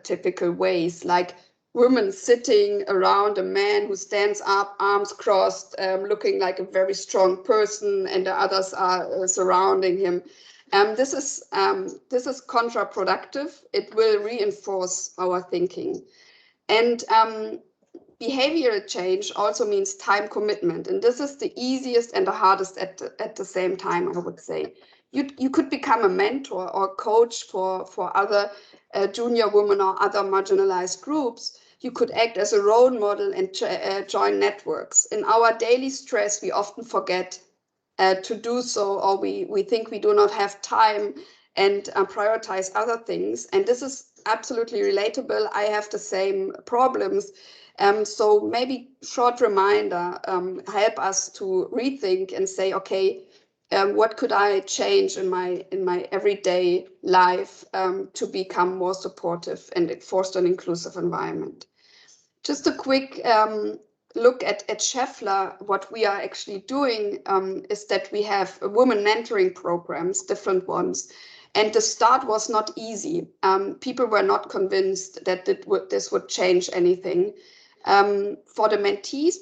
typical ways, like women sitting around a man who stands up, arms crossed, looking like a very strong person, and the others are surrounding him. This is counterproductive. It will reinforce our thinking. And behavioral change also means time commitment, and this is the easiest and the hardest at the same time, I would say. You could become a mentor or coach for other junior women or other marginalized groups. You could act as a role model and join networks. In our daily stress, we often forget to do so, or we think we do not have time and prioritize other things. And this is absolutely relatable. I have the same problems. So maybe short reminder help us to rethink and say, okay, what could I change in my everyday life to become more supportive and foster an inclusive environment? Just a quick look at Scheffler. What we are actually doing is that we have women mentoring programs, different ones. And the start was not easy. People were not convinced that this would change anything. For the mentees,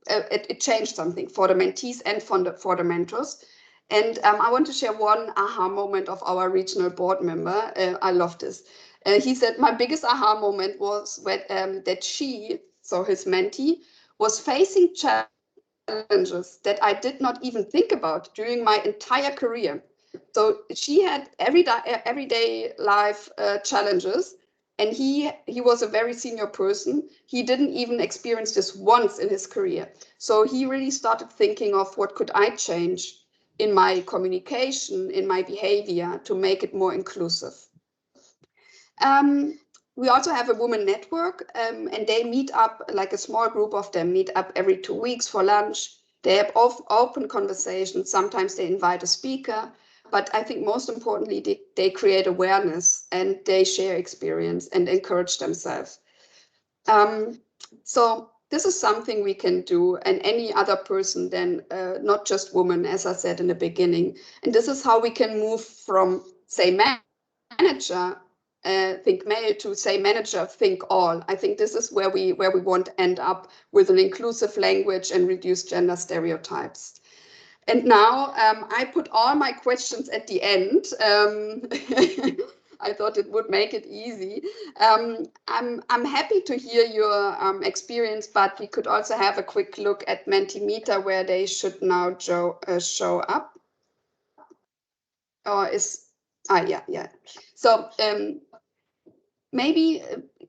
it changed something for the mentees and for the mentors. And I want to share one aha moment of our regional board member. I love this. He said, my biggest aha moment was when, that she, so his mentee, was facing challenges that I did not even think about during my entire career. So she had everyday life challenges, and he was a very senior person. He didn't even experience this once in his career. So he really started thinking of what could I change in my communication, in my behavior to make it more inclusive. We also have a women network, and they meet up, like a small group of them meet up every 2 weeks for lunch. They have open conversations. Sometimes they invite a speaker, but I think most importantly, they create awareness and they share experience and encourage themselves. So this is something we can do, and any other person then, not just women, as I said in the beginning. And this is how we can move from, say, manager, think male, to say manager, think all. I think this is where we want to end up, with an inclusive language and reduce gender stereotypes. And now I put all my questions at the end. I thought it would make it easy. I'm happy to hear your experience, but we could also have a quick look at Mentimeter, where they should now show up. Or yeah. So maybe,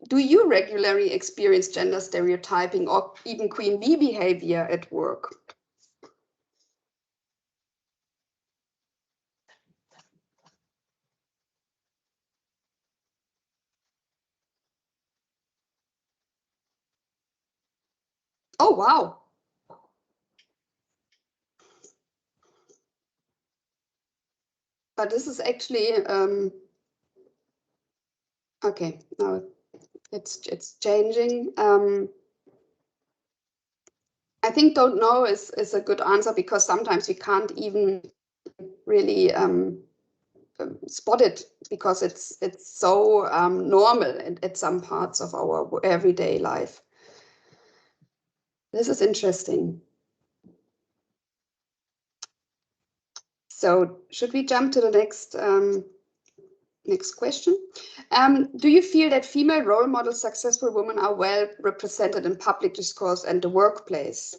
do you regularly experience gender stereotyping or even queen bee behavior at work? Oh, wow. But this is actually, okay, now it's changing. I think don't know is a good answer, because sometimes we can't even really spot it, because it's so normal at some parts of our everyday life. This is interesting. So should we jump to the next question? Do you feel that female role models, successful women, are well represented in public discourse and the workplace?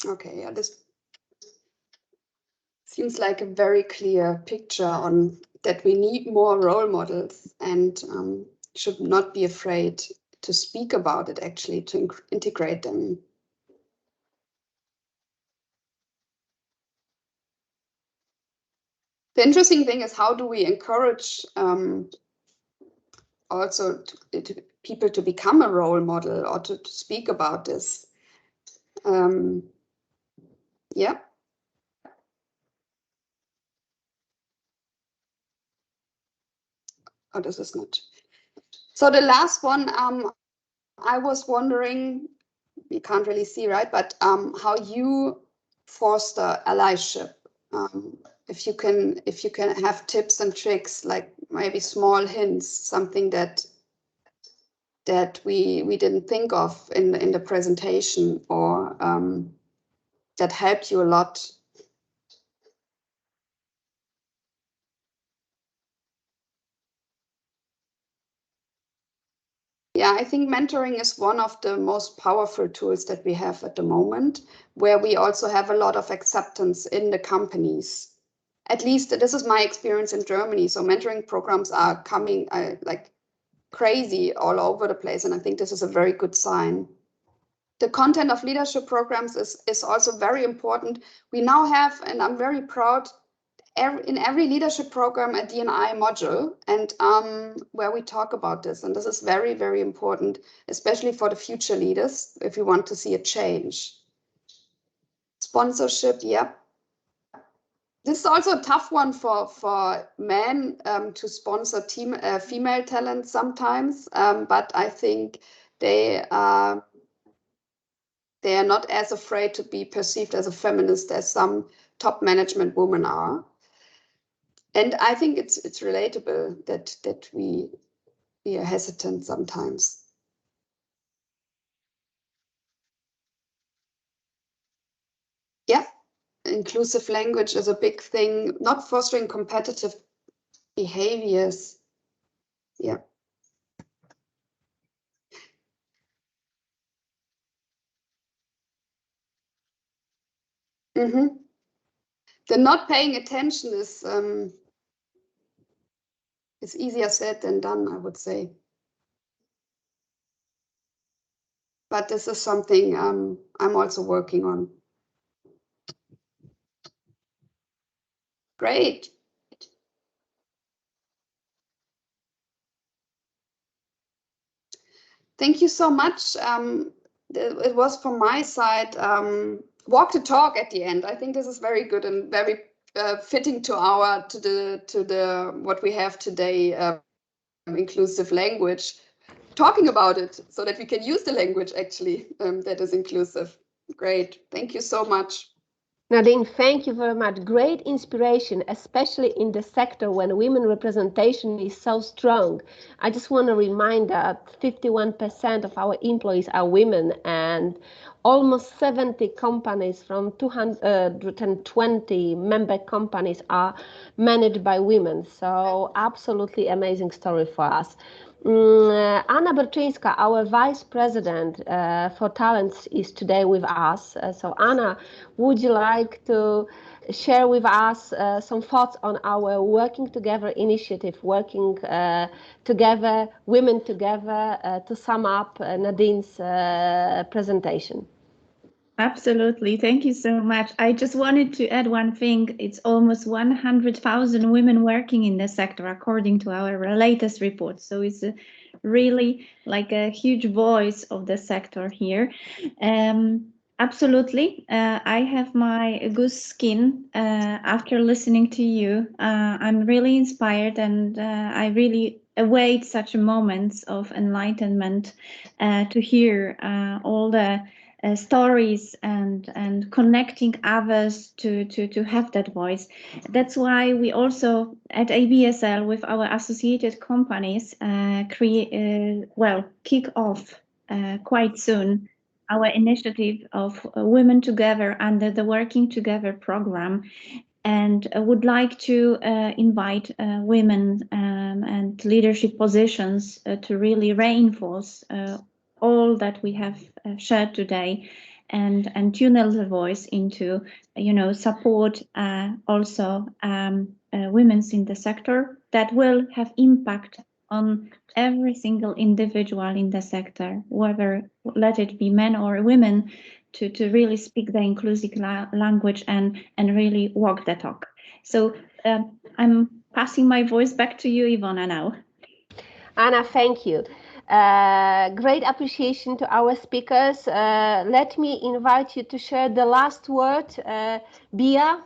Okay, yeah, this seems like a very clear picture on that we need more role models, and should not be afraid to speak about it, actually, to integrate them. The interesting thing is, how do we encourage also people to become a role model, or to speak about this? Yeah. Oh, this is not. So the last one, I was wondering, you can't really see, right? But how you foster allyship. If you can have tips and tricks, like maybe small hints, something that we didn't think of in the presentation, or that helped you a lot. Yeah, I think mentoring is one of the most powerful tools that we have at the moment, where we also have a lot of acceptance in the companies. At least this is my experience in Germany. So mentoring programs are coming like crazy all over the place. And I think this is a very good sign. The content of leadership programs is also very important. We now have, and I'm very proud, in every leadership program a D&I module, and where we talk about this. And this is very, very important, especially for the future leaders, if we want to see a change. Sponsorship, yep. This is also a tough one for men to sponsor female talent sometimes, but I think they are not as afraid to be perceived as a feminist as some top management women are. And I think it's relatable that we are hesitant sometimes. Yeah, inclusive language is a big thing, not fostering competitive behaviors. Yeah. Mm-hmm. The not paying attention is easier said than done, I would say. But this is something I'm also working on. Great. Thank you so much. It was from my side walk the talk at the end. I think this is very good and very fitting to the what we have today, inclusive language. Talking about it so that we can use the language actually that is inclusive. Great. Thank you so much. Nadine, thank you very much. Great inspiration, especially in the sector when women representation is so strong. I just want to remind that 51% of our employees are women, and almost 70 companies from 220 member companies are managed by women. So absolutely amazing story for us. Anna Berczyńska, our Vice President for Talents, is today with us. So Anna, would you like to share with us some thoughts on our Working Together initiative, Working Together, Women Together, to sum up Nadine's presentation? Absolutely. Thank you so much. I just wanted to add one thing. It's almost 100,000 women working in the sector, according to our latest report. So it's really like a huge voice of the sector here. Absolutely. I have my goose skin after listening to you. I'm really inspired, and I really await such moments of enlightenment to hear all the stories and connecting others to have that voice. That's why we also at ABSL with our associated companies kick off quite soon our initiative of Women Together under the Working Together program, and would like to invite women and leadership positions to really reinforce all that we have shared today, and tunnel the voice into, support also women's in the sector that will have impact on every single individual in the sector, whether let it be men or women, to really speak the inclusive language and really walk the talk. So I'm passing my voice back to you, Ivona, now. Anna, thank you. Great appreciation to our speakers. Let me invite you to share the last word. Bia?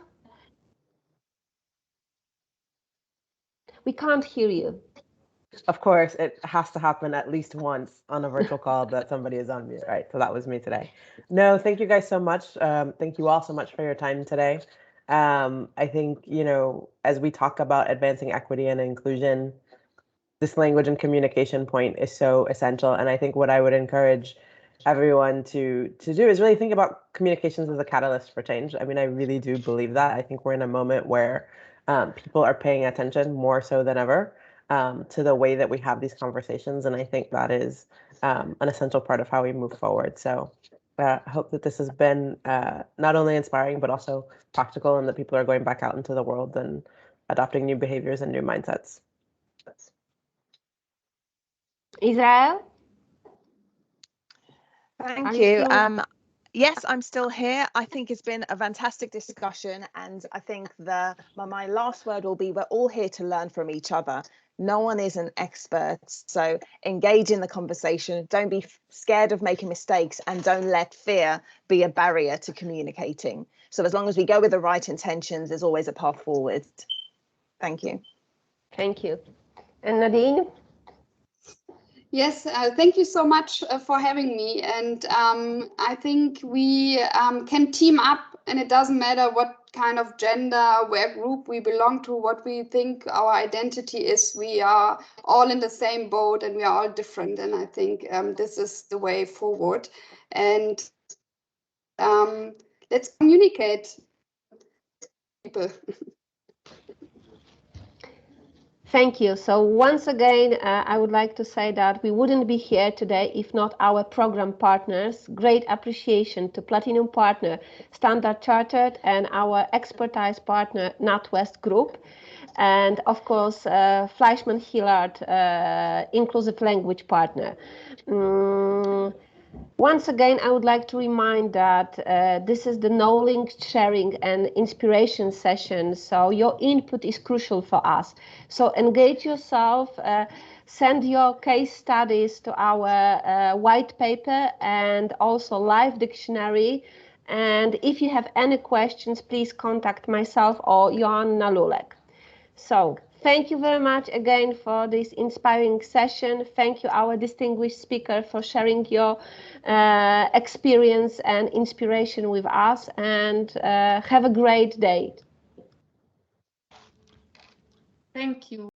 We can't hear you. of course, it has to happen at least once on a virtual call that somebody is on mute, right? So that was me today. No, thank you guys so much. Thank you all so much for your time today. I think, you know, as we talk about advancing equity and inclusion, this language and communication point is so essential. And I think what I would encourage everyone to do is really think about communications as a catalyst for change. I mean, I really do believe that. I think we're in a moment where people are paying attention more so than ever to the way that we have these conversations. And I think that is an essential part of how we move forward. So I hope that this has been not only inspiring, but also practical, and that people are going back out into the world and adopting new behaviors and new mindsets. Israel? Thank Are you. still- Yes, I'm still here. I think it's been a fantastic discussion, and I think my last word will be we're all here to learn from each other. No one is an expert, so engage in the conversation. Don't be scared of making mistakes, and don't let fear be a barrier to communicating. So as long as we go with the right intentions, there's always a path forward. Thank you. Thank you. And Nadine? Yes, thank you so much for having me. And I think we can team up, and it doesn't matter what kind of gender, where group we belong to, what we think our identity is. We are all in the same boat, and we are all different. And I think this is the way forward. And let's communicate, people. Thank you. So once again, I would like to say that we wouldn't be here today if not our program partners. Great appreciation to Platinum partner, Standard Chartered, and our expertise partner, NatWest Group. And of course, Fleischmann Hillard, inclusive language partner. Once again, I would like to remind that this is the knowledge sharing and inspiration session, so your input is crucial for us. So engage yourself, send your case studies to our white paper and also live dictionary. And if you have any questions, please contact myself or Joanna Lulek. So thank you very much again for this inspiring session. Thank you, our distinguished speaker, for sharing your experience and inspiration with us, and have a great day. Thank you.